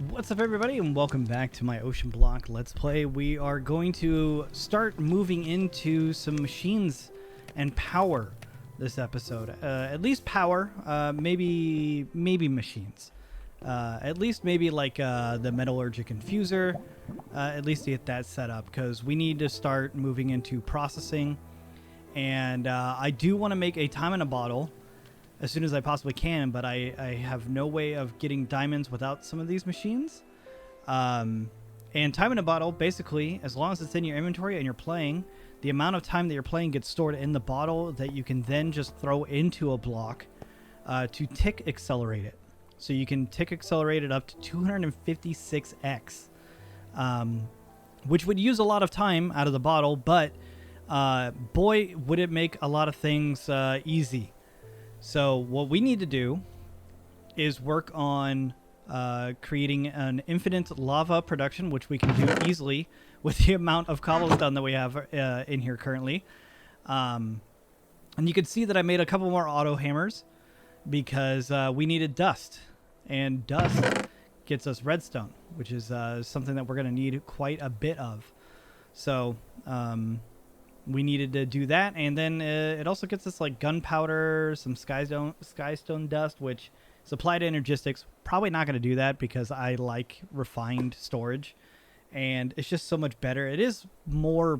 What's up, everybody, and welcome back to my OceanBlock Let's Play. We are going to start moving into some machines and power this episode. At least power, maybe machines. At least maybe like the metallurgic infuser, at least to get that set up, because we need to start moving into processing. And I do want to make a time in a bottle as soon as I possibly can, but I have no way of getting diamonds without some of these machines. And time in a bottle, basically, as long as it's in your inventory and you're playing, the amount of time that you're playing gets stored in the bottle that you can then just throw into a block to tick accelerate it. So you can tick accelerate it up to 256x, which would use a lot of time out of the bottle, but boy, would it make a lot of things easy. So what we need to do is work on creating an infinite lava production, which we can do easily with the amount of cobblestone that we have in here currently. And you can see that I made a couple more auto hammers because we needed dust. And dust gets us redstone, which is something that we're going to need quite a bit of. So we needed to do that, and then it also gets us like gunpowder, some skystone dust, which supply to energistics. Probably not going to do that because I like refined storage, and it's just so much better. It is more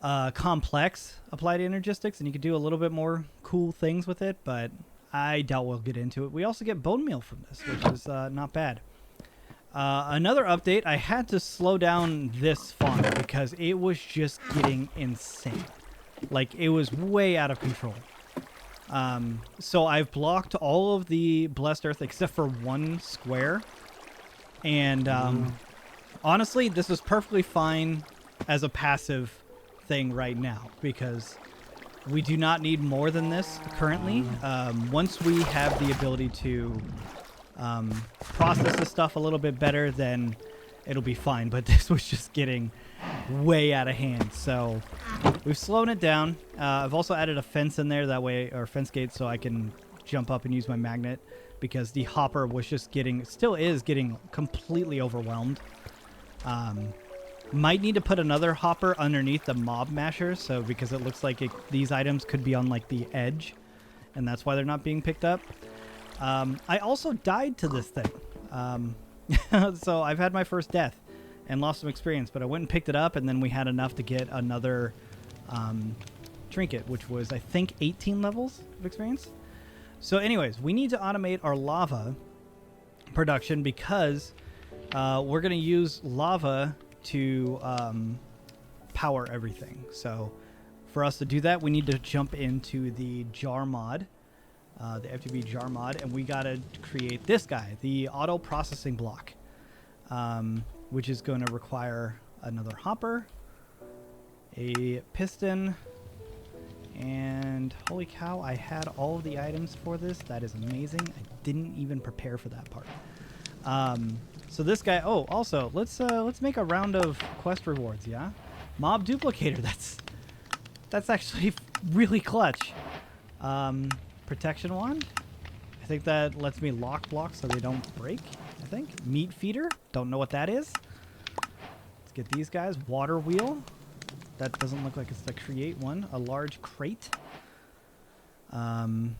complex applied to energistics, and you can do a little bit more cool things with it, but I doubt we'll get into it. We also get bone meal from this, which is not bad. Another update, I had to slow down this farm because it was just getting insane. Like, it was way out of control. So I've blocked all of the blessed earth except for one square. And honestly, this is perfectly fine as a passive thing right now because we do not need more than this currently. Once we have the ability to process this stuff a little bit better, then it'll be fine, but this was just getting way out of hand, so we've slowed it down. I've also added a fence in there that way, or fence gate, so I can jump up and use my magnet, because the hopper was just getting, still is getting completely overwhelmed. Might need to put another hopper underneath the mob masher, so because it looks like these items could be on like the edge, and that's why they're not being picked up. I also died to this thing. So I've had my first death and lost some experience, but I went and picked it up, and then we had enough to get another trinket, which was, I think, 18 levels of experience. So anyways, we need to automate our lava production because we're going to use lava to power everything. So for us to do that, we need to jump into the jar mod. The FTB jar mod, and we gotta create this guy, the auto processing block, which is going to require another hopper, a piston, and holy cow, I had all of the items for this. That is amazing. I didn't even prepare for that part. So this guy, oh, also let's make a round of quest rewards. Yeah, mob duplicator. That's actually really clutch. Protection wand. I think that lets me lock blocks so they don't break. I think meat feeder. Don't know what that is. Let's get these guys. Water wheel. That doesn't look like it's the create one. A large crate. An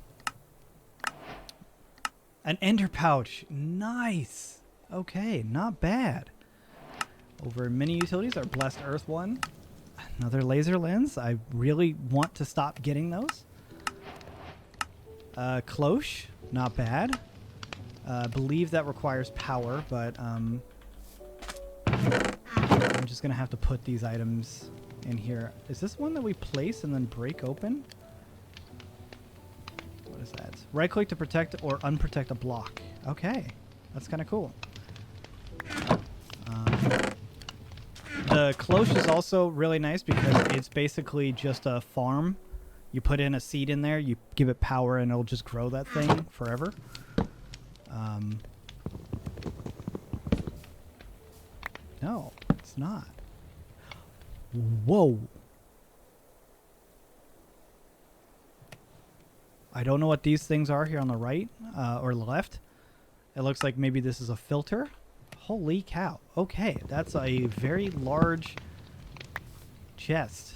ender pouch. Nice. Okay, not bad. Over mini utilities, our blessed earth one. Another laser lens. I really want to stop getting those. Cloche, not bad. Believe that requires power, but I'm just gonna have to put these items in here. Is this one that we place and then break open? What is that? Right click to protect or unprotect a block. Okay, that's kind of cool. The cloche is also really nice because it's basically just a farm. You put in a seed in there, you give it power, and it'll just grow that thing forever. No, it's not. Whoa. I don't know what these things are here on the right or the left. It looks like maybe this is a filter. Holy cow. Okay, that's a very large chest.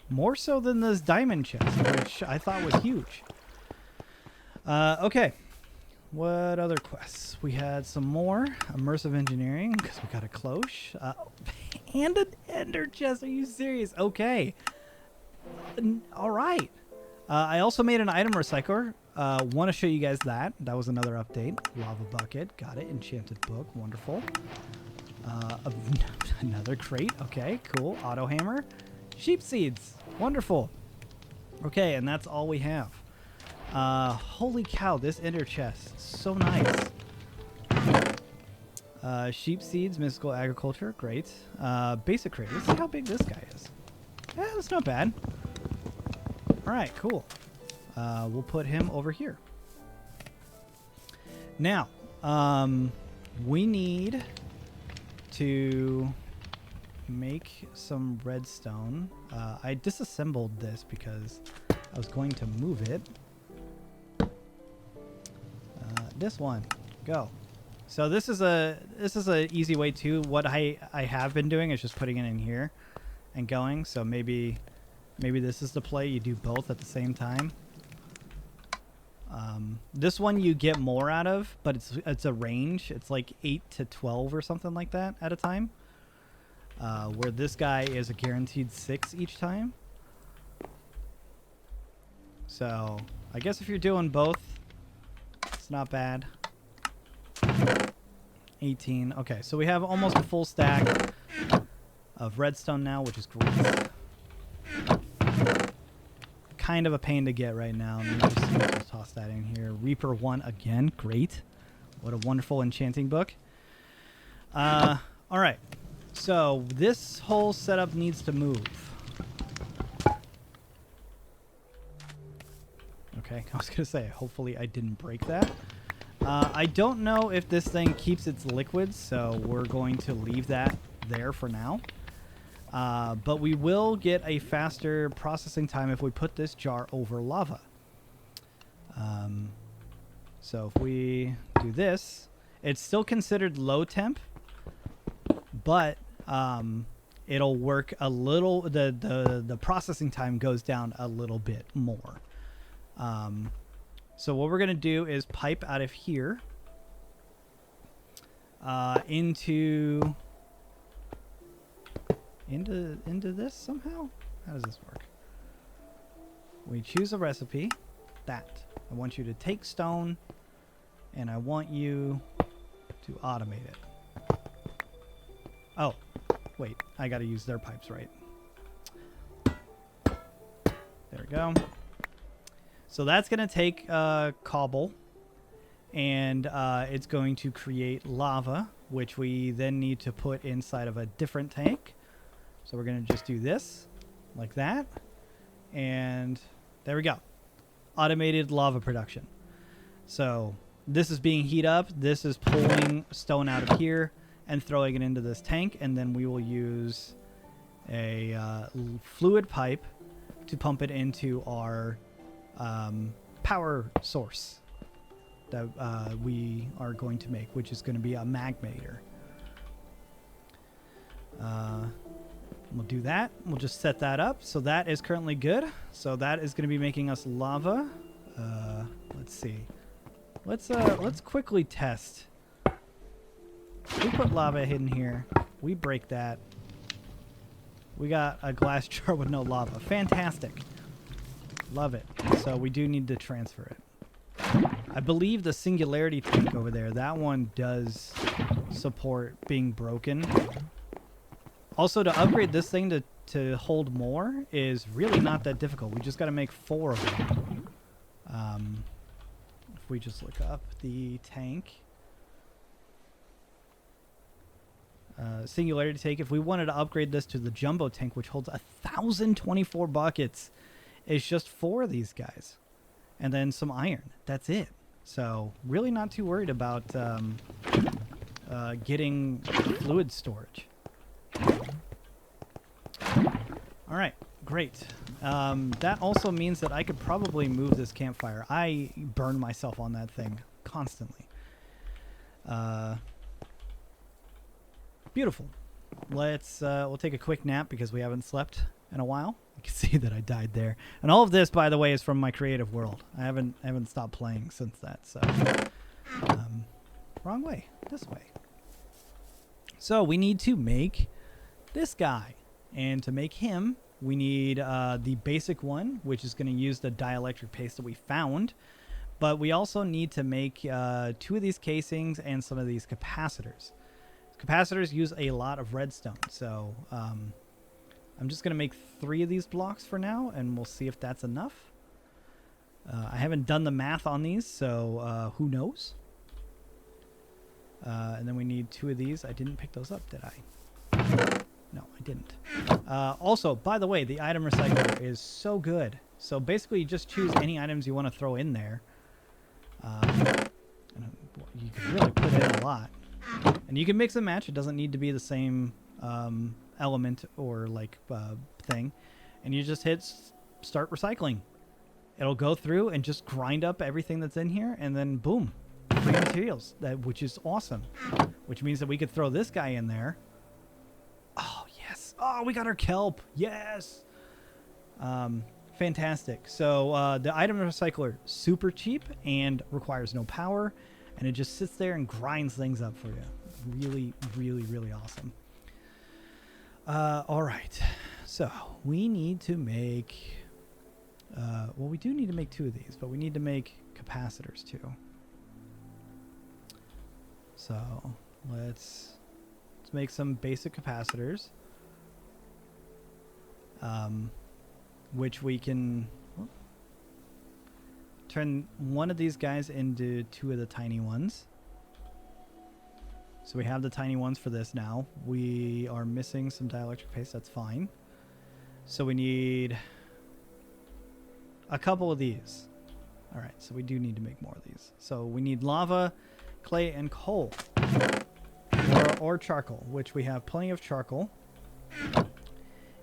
More so than this diamond chest, which I thought was huge. Okay. What other quests? We had some more immersive engineering because we got a cloche. And an ender chest. Are you serious? Okay. All right. I also made an item recycler. Want to show you guys that. That was another update. Lava bucket. Got it. Enchanted book. Wonderful. Another crate. Okay, cool. Auto hammer. Sheep seeds. Wonderful. Okay, and that's all we have. Holy cow, this ender chest. So nice. Sheep seeds, mystical agriculture. Great. Basic crate. Let's see how big this guy is. Yeah, that's not bad. All right, cool. We'll put him over here. Now, we need to make some redstone. I disassembled this because I was going to move it. This one, go. So this is a easy way too. What I have been doing is just putting it in here and going. So maybe this is the play. You do both at the same time. This one you get more out of, but it's a range. It's like 8 to 12 or something like that at a time. Where this guy is a guaranteed 6 each time. So I guess if you're doing both, it's not bad. 18. Okay, so we have almost a full stack of redstone now, which is great. Kind of a pain to get right now. Let me just toss that in here. Reaper 1 again. Great. What a wonderful enchanting book. All right. So this whole setup needs to move. Okay, I was going to say, hopefully I didn't break that. I don't know if this thing keeps its liquids, so we're going to leave that there for now. But we will get a faster processing time if we put this jar over lava. So if we do this, it's still considered low temp, but it'll work a little. The processing time goes down a little bit more. So what we're gonna do is pipe out of here into this somehow. How does this work? We choose a recipe. That I want you to take stone, and I want you to automate it. Oh, wait, I gotta use their pipes, right? There we go. So that's going to take cobble, and it's going to create lava, which we then need to put inside of a different tank. So we're going to just do this, like that, and there we go. Automated lava production. So this is being heated up. This is pulling stone out of here and throwing it into this tank, and then we will use a fluid pipe to pump it into our power source that we are going to make, which is going to be a magmator. We'll do that. We'll just set that up. So that is currently good. So that is going to be making us lava. Let's see. Let's quickly test. We put lava in here. We break that. We got a glass jar with no lava. Fantastic. Love it. So we do need to transfer it. I believe the singularity tank over there, that one does support being broken. Also, to upgrade this thing to hold more is really not that difficult. We just got to make 4 of them. If we just look up the tank. Singularity tank, if we wanted to upgrade this to the jumbo tank, which holds 1,024 buckets, it's just 4 of these guys, and then some iron. That's it. So really not too worried about getting fluid storage. All right, great. That also means that I could probably move this campfire. I burned myself on that thing constantly. Beautiful. We'll take a quick nap because we haven't slept in a while. You can see that I died there. And all of this, by the way, is from my creative world. I haven't stopped playing since that. So, wrong way. This way. So we need to make this guy, and to make him, we need the basic one, which is going to use the dielectric paste that we found. But we also need to make 2 of these casings and some of these capacitors. Capacitors use a lot of redstone, so I'm just going to make 3 of these blocks for now, and we'll see if that's enough. I haven't done the math on these, so who knows? And then we need 2 of these. I didn't pick those up, did I? No, I didn't. Also, by the way, the item recycler is so good. So basically, you just choose any items you want to throw in there. You can really put in a lot. And you can mix and match. It doesn't need to be the same element or like thing. And you just hit start recycling. It'll go through and just grind up everything that's in here, and then boom, free materials. Which is awesome. Which means that we could throw this guy in there. Oh yes! Oh, we got our kelp. Yes. Fantastic. So the item recycler, super cheap and requires no power, and it just sits there and grinds things up for you. Really, really, really awesome. All right. So we need to make. Well, we do need to make 2 of these, but we need to make capacitors too. So let's make some basic capacitors. Which we can turn one of these guys into 2 of the tiny ones. So we have the tiny ones for this now. We are missing some dielectric paste. That's fine. So we need a couple of these. All right, so we do need to make more of these. So we need lava, clay, and coal. Or charcoal, which we have plenty of charcoal.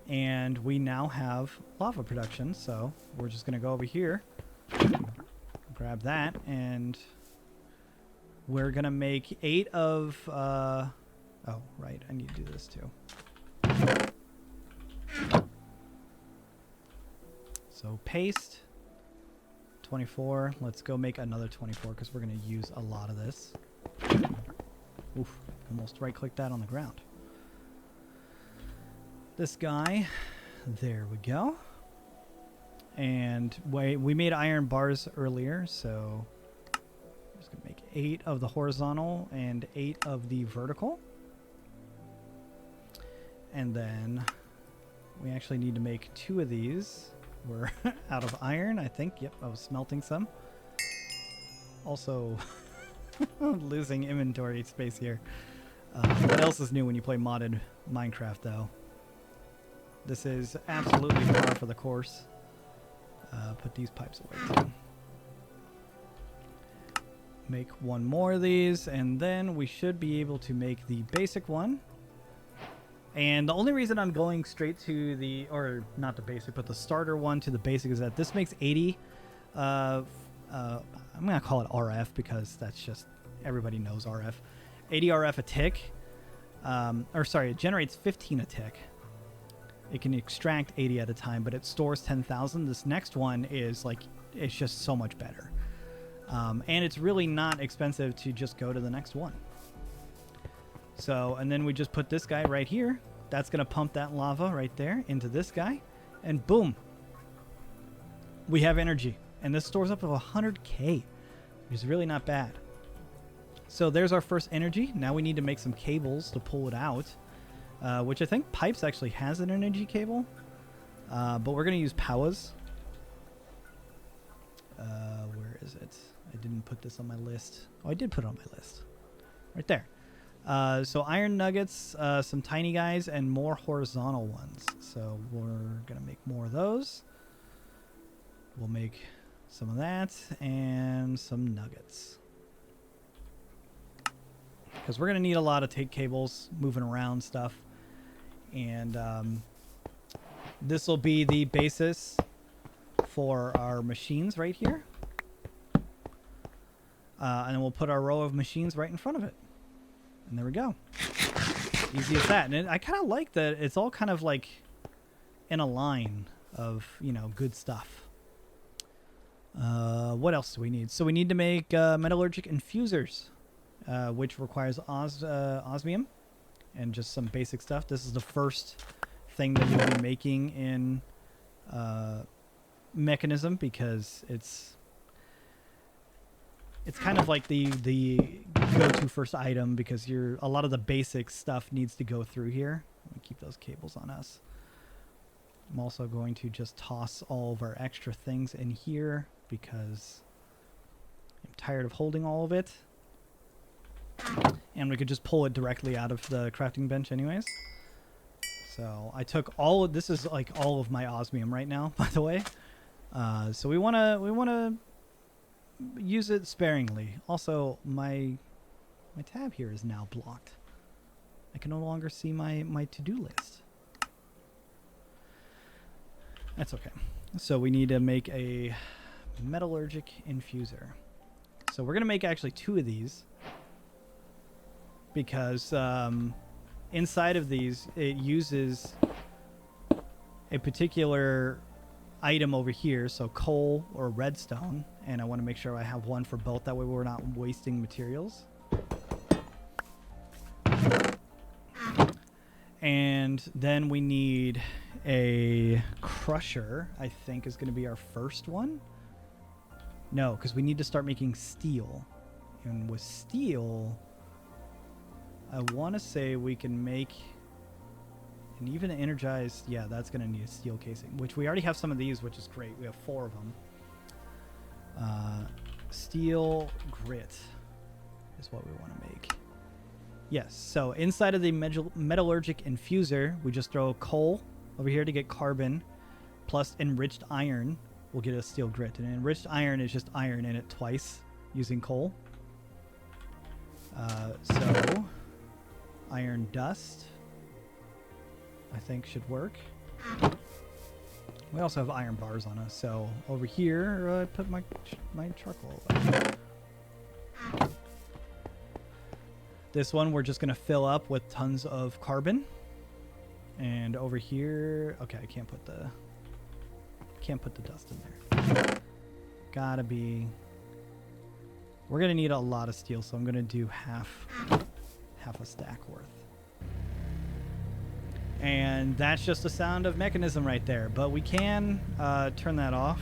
And we now have lava production, so we're just going to go over here, grab that, and we're going to make 8 of... oh, right, I need to do this too. So paste, 24. Let's go make another 24 because we're going to use a lot of this. Oof, almost right-clicked that on the ground. This guy, there we go. And we made iron bars earlier, so I'm just gonna make 8 of the horizontal and 8 of the vertical. And then we actually need to make 2 of these. We're out of iron, I think. Yep, I was smelting some. Also losing inventory space here. What else is new when you play modded Minecraft, though? This is absolutely par for the course. Put these pipes away too. Make 1 more of these, and then we should be able to make the basic one. And the only reason I'm going straight to the, or not the basic, but the starter one to the basic is that this makes 80. I'm going to call it RF because that's just, everybody knows RF. 80 RF a tick. Or sorry, it generates 15 a tick. It can extract 80 at a time, but it stores 10,000. This next one is like, it's just so much better. And it's really not expensive to just go to the next one. So, and then we just put this guy right here. That's going to pump that lava right there into this guy. And boom. We have energy. And this stores up to 100K, which is really not bad. So there's our first energy. Now we need to make some cables to pull it out. Which I think Pipes actually has an energy cable. But we're going to use Powers. Where is it? I didn't put this on my list. Oh, I did put it on my list. Right there. So iron nuggets, some tiny guys, and more horizontal ones. So we're going to make more of those. We'll make some of that and some nuggets. Because we're going to need a lot of tape cables, moving around stuff. And this will be the basis for our machines right here. And then we'll put our row of machines right in front of it. And there we go. Easy as that. And I kind of like that it's all kind of like in a line of, you know, good stuff. What else do we need? So we need to make metallurgic infusers, which requires osmium and just some basic stuff. This is the first thing that you'll be making in Mekanism, because it's kind of like the go-to first item, because a lot of the basic stuff needs to go through here. Let me keep those cables on us. I'm also going to just toss all of our extra things in here because I'm tired of holding all of it. And we could just pull it directly out of the crafting bench anyways. So I took all of this, is like all of my osmium right now, by the way. So we wanna use it sparingly. Also, my tab here is now blocked. I can no longer see my to-do list. That's okay. So we need to make a metallurgic infuser. So we're gonna make actually 2 of these, because inside of these it uses a particular item over here, so coal or redstone, and I want to make sure I have one for both, that way we're not wasting materials. And then we need a crusher, I think is going to be our first one. No, because we need to start making steel, and with steel I want to say we can make an even energized, yeah, that's going to need a steel casing, which we already have some of these, which is great. We have 4 of them. Steel grit is what we want to make. Yes, so inside of the metallurgic infuser, we just throw coal over here to get carbon, plus enriched iron will get a steel grit. And enriched iron is just iron in it twice using coal. So iron dust, I think, should work. We also have iron bars on us, so over here I put my charcoal. This one we're just gonna fill up with tons of carbon, and over here, okay, I can't put the dust in there. Gotta be. We're gonna need a lot of steel, so I'm gonna do half a stack worth. And that's just the sound of Mekanism right there. But we can turn that off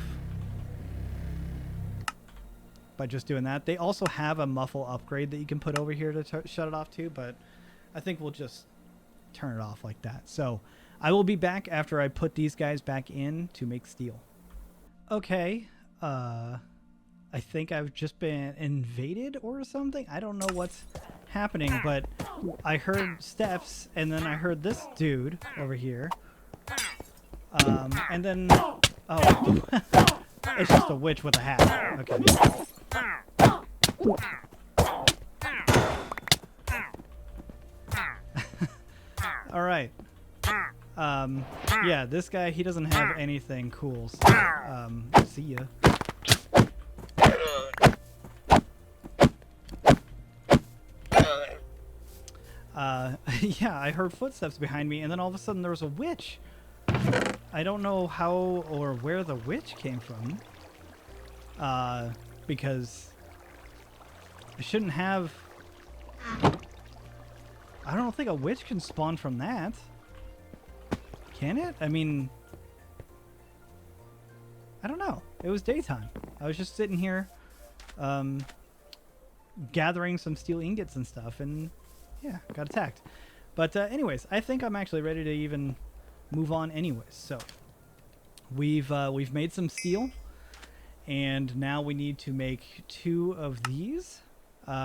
by just doing that. They also have a muffle upgrade that you can put over here to shut it off too, but I think we'll just turn it off like that. So I will be back after I put these guys back in to make steel. Okay, I think I've just been invaded or something. I don't know what's happening, but I heard steps, and then I heard this dude over here. And then, oh, it's just a witch with a hat. Okay. All right. Yeah, this guy, he doesn't have anything cool. So, see ya. Yeah, I heard footsteps behind me, and then all of a sudden there was a witch. I don't know how or where the witch came from. Because I shouldn't have. I don't think a witch can spawn from that. Can it? I mean, I don't know. It was daytime. I was just sitting here gathering some steel ingots and stuff, and yeah, got attacked. But anyways, I think I'm actually ready to even move on anyways. So we've made some steel, and now we need to make 2 of these,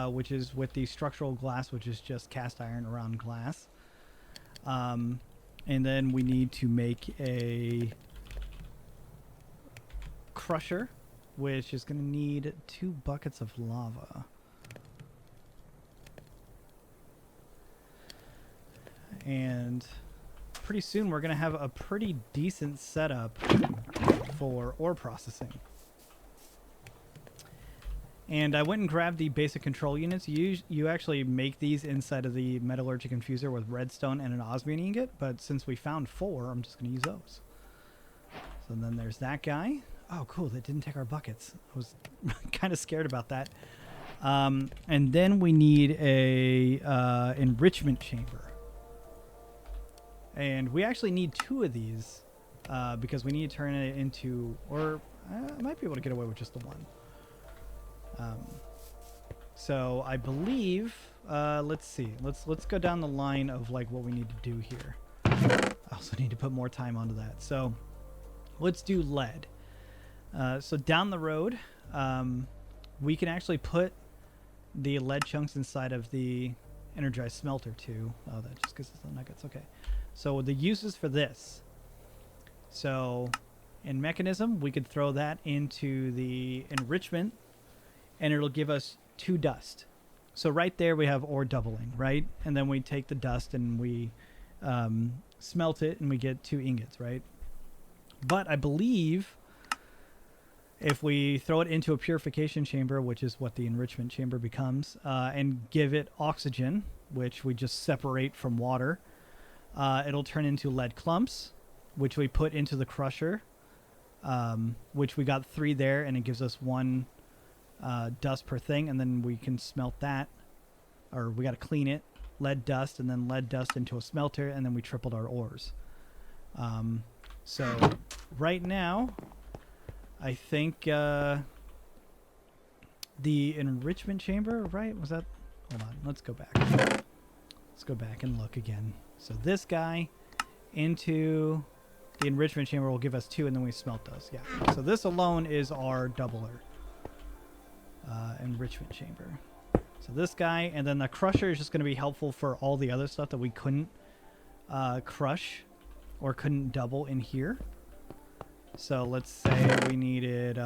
which is with the structural glass, which is just cast iron around glass. And then we need to make a crusher, which is going to need 2 buckets of lava. And pretty soon we're going to have a pretty decent setup for ore processing. And I went and grabbed the basic control units. You actually make these inside of the metallurgic infuser with redstone and an osmium ingot, but since we found 4, I'm just going to use those. So then there's that guy. Oh, cool. That didn't take our buckets. I was kind of scared about that. And then we need a enrichment chamber. And we actually need 2 of these because we need to turn it into, or I might be able to get away with just the 1. So I believe, let's see. Let's go down the line of like what we need to do here. I also need to put more time onto that. So let's do lead. So down the road, we can actually put the lead chunks inside of the energized smelter too. Oh, that just gives us the nuggets. Okay. So the uses for this. So in Mekanism, we could throw that into the enrichment and it'll give us 2 dust. So right there we have ore doubling, right? And then we take the dust and we smelt it and we get 2 ingots, right? But I believe if we throw it into a purification chamber, which is what the enrichment chamber becomes, and give it oxygen, which we just separate from water, it'll turn into lead clumps, which we put into the crusher, which we got 3 there, and it gives us 1 dust per thing, and then we can smelt that, or we got to clean it, lead dust, and then lead dust into a smelter, and then we tripled our ores. So right now, I think the enrichment chamber, right? Was that? Hold on, let's go back. Let's go back and look again. So this guy into the enrichment chamber will give us 2, and then we smelt those. Yeah. So this alone is our doubler. Enrichment chamber. So this guy, and then the crusher is just going to be helpful for all the other stuff that we couldn't crush or couldn't double in here. So let's say we needed,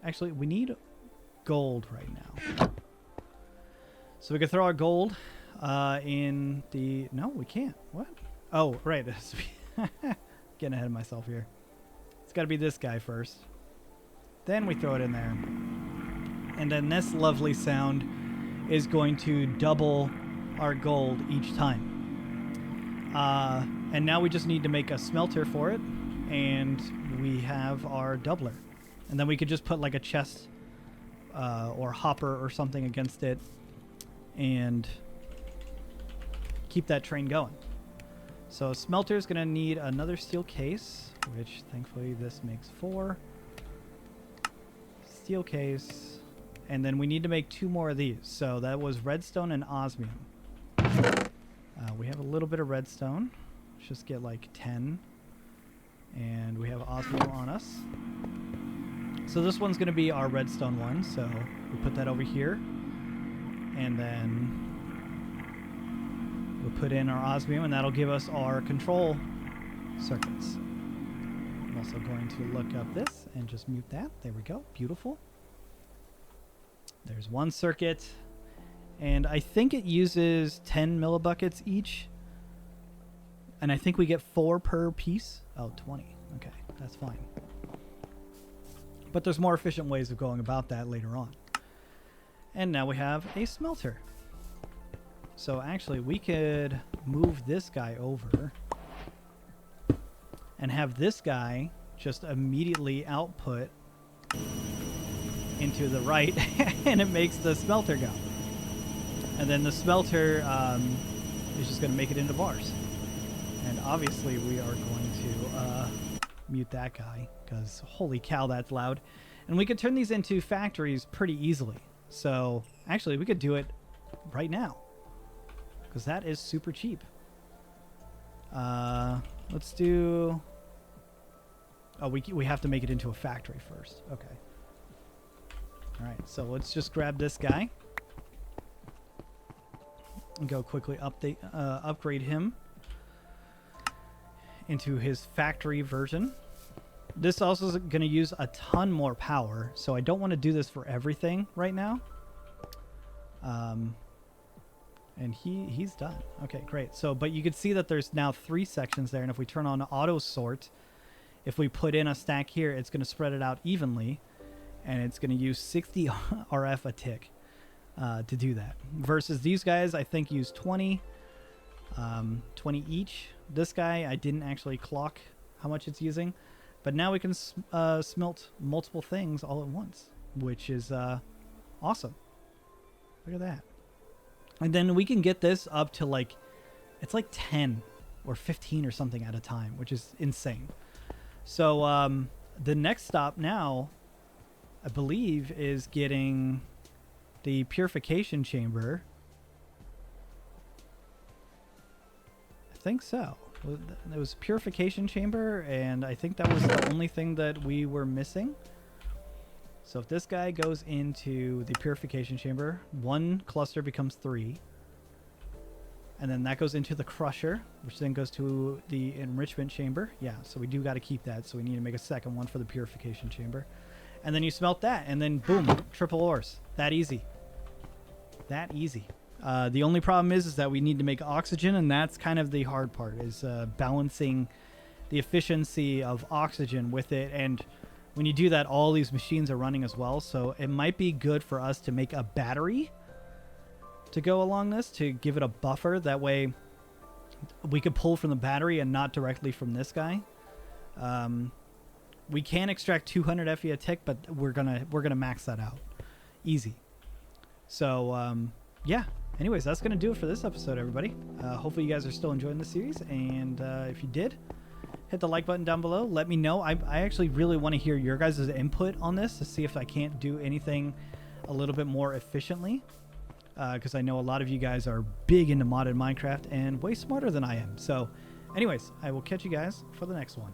actually we need gold right now. So we could throw our gold in the, no, we can't. What? Oh, right. Getting ahead of myself here. It's got to be this guy first. Then we throw it in there. And then this lovely sound is going to double our gold each time. And now we just need to make a smelter for it. And we have our doubler. And then we could just put like a chest or hopper or something against it and keep that train going. So smelter is going to need another steel case, which thankfully this makes 4. Steel case. And then we need to make 2 more of these. So that was redstone and osmium. We have a little bit of redstone. Let's just get like 10. And we have osmium on us. So this one's going to be our redstone one. So we put that over here. And then we'll put in our osmium, and that'll give us our control circuits. I'm also going to look up this and just mute that. There we go. Beautiful. There's 1 circuit, and I think it uses 10 millibuckets each, and I think we get 4 per piece. Oh, 20. Okay, that's fine. But there's more efficient ways of going about that later on. And now we have a smelter. So actually, we could move this guy over and have this guy just immediately output into the right, and it makes the smelter go. And then the smelter is just going to make it into bars. And obviously we are going to mute that guy, because holy cow, that's loud. And we could turn these into factories pretty easily. So actually we could do it right now, because that is super cheap. Let's do... Oh, we have to make it into a factory first. Okay. All right, so let's just grab this guy and go quickly upgrade him into his factory version. This also is going to use a ton more power, so I don't want to do this for everything right now. And he's done. Okay, great. So, but you can see that there's now 3 sections there, and if we turn on auto sort, if we put in a stack here, it's going to spread it out evenly. and it's going to use 60 RF a tick to do that. Versus these guys, I think use 20 each. This guy, I didn't actually clock how much it's using, but now we can smelt multiple things all at once, which is awesome. Look at that. And then we can get this up to like, it's like 10 or 15 or something at a time, which is insane. So the next stop now, I believe, is getting the purification chamber. I think so. It was purification chamber, and I think that was the only thing that we were missing. So if this guy goes into the purification chamber, 1 cluster becomes 3. And then that goes into the crusher, which then goes to the enrichment chamber. Yeah, so we do got to keep that. So we need to make a second one for the purification chamber. And then you smelt that, and then boom, triple ores. That easy. That easy. The only problem is that we need to make oxygen, and that's kind of the hard part, is balancing the efficiency of oxygen with it. And when you do that, all these machines are running as well. So it might be good for us to make a battery to go along this, to give it a buffer. That way we could pull from the battery and not directly from this guy. We can extract 200 FE a tick, but we're gonna max that out easy. So yeah, anyways, that's gonna do it for this episode, everybody. Hopefully you guys are still enjoying the series, and if you did, hit the like button down below. Let me know. I actually really want to hear your guys' input on this to see if I can't do anything a little bit more efficiently, because I know a lot of you guys are big into modded Minecraft and way smarter than I am. So anyways, I will catch you guys for the next one.